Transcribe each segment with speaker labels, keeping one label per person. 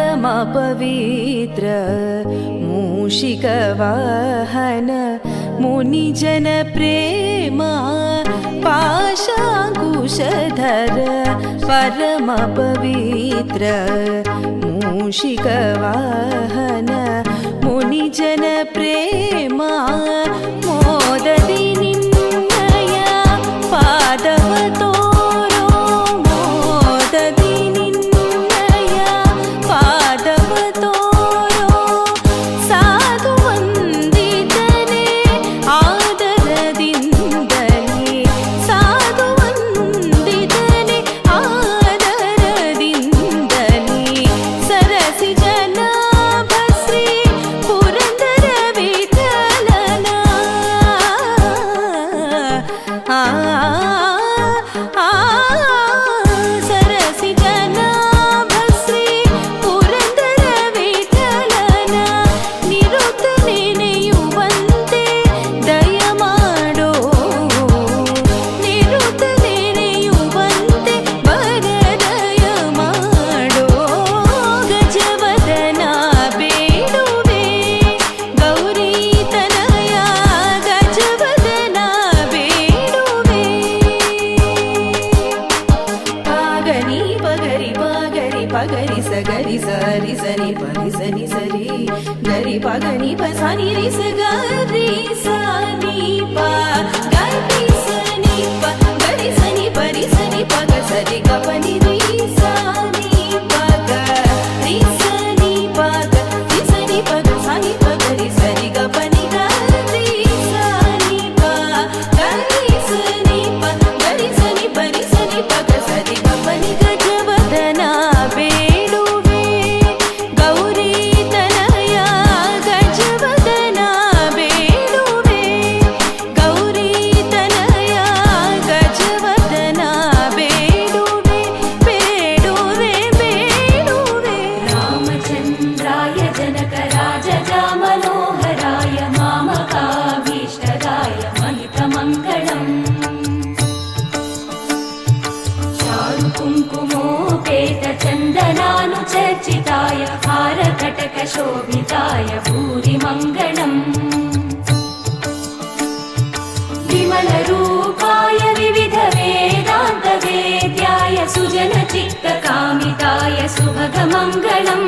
Speaker 1: परम पवित्र मूषिकवाहन मुनिजन प्रेमा पाशाकुशधर परम पवित्र मूषिकवाहन मुनिजन प्रेमा मोददि निन्नय पादव तोरो मोददि निन्नय पादव तोरो साधु ವಂದಿತನೆ ಆದರದಿಂದಲೇ ಸಾಧು ವಂದಿತನೆ ಆದರದಿಂದಲೇ ಸರಸಿ ಜನಾಭ ಶ್ರೀ ಪುರಂದರ ವಿಠಲನ ಸರಸಿ ಜನಾಭ ಶ್ರೀ ಪುರಂದರ ವಿಠಲನ ನಿರುತ ನೆನೆಯುವಂತೆ ದಯ ಮಾಡೋ ನಿರುತ ನೆನೆಯುವಂತೆ ವರದಯ ಮಾಡೋ ಗಜವದನ ಬೇಡುವೆ ಗೌರಿ ತನಯ ಗಜವದನ ಬೇಡುವೆ ಪಾಗನಿ ಪಗರಿ ಪಾಗರಿ ಪಗರಿ ಸಗರಿ ಸರಿ ಸನಿ ಪರಿ ಸನಿ ಸರಿ ಗರಿ ಪಗನಿ ಪಸನಿ ರಿ ಸಗರಿ ಸನಿ ಪ ಗರಿ ಸನಿ ಪ ಗರಿ ಸನಿ ಪರಿ ಸನಿ ಪಗ ಸರಿ ಗಪನಿ ರಿ ಸನಿ ಪಗ ರಿ ಸನಿ ಪಗ ರಿ ಸನಿ ಪಗ ಸನಿ ಪಗ ರಿ ಸರಿ ಗಪನಿ ಗರಿ ಸನಿ ಪ ಗರಿ ಸನಿ ಪ ಗರಿ ಸನಿ ಪರಿ ಸನಿ ಪಗ ಸರಿ ಗಪನಿ ಗಜವದನ ಬೇಡುವೆ ಗೌರಿ ತನಯ ಗಜವದನ ಬೇಡುವೆ ಗೌರಿ ತನಯ ಗಜವದನ ಬೇಡುವೆ ಬೇಡುವೆ ಬೇಡುವೆ
Speaker 2: ರಾಮಚಂದ್ರಾಯ ಜನಕರಾಜ ಮನೋಹರಾಯ ಮಾಮಕಾಭೀಷ್ಟದಾಯ ಮಹಿತಮಂಗಳಂ ಚಾರು ಕುಂಕುಮೋಪೇತ ಚಂದನಾನುಚರ್ಚಿತಾಯ ಹಾರಕಟಕ ಶೋಭಿತಾಯ ಭೂರಿ ಮಂಗಳಂ ವಿಮಲ ರೂಪಾಯ ವಿವಿಧ ವೇದಾಂತ ವೇದ್ಯಾಯ ಸುಜನ ಚಿತ್ತ ಕಾಮಿತಾಯ ಸುಭಗ ಮಂಗಳಂ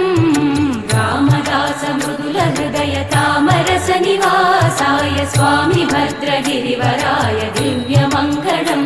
Speaker 2: ರಾಮದಾಸ ಮೃದುಲ ಹೃದಯ ತಾಮರಸ ನಿವಾಸಾಯ ಸ್ವಾಮಿ ಭದ್ರಗಿರಿವರಾಯ ದಿವ್ಯ ಮಂಗಳಂ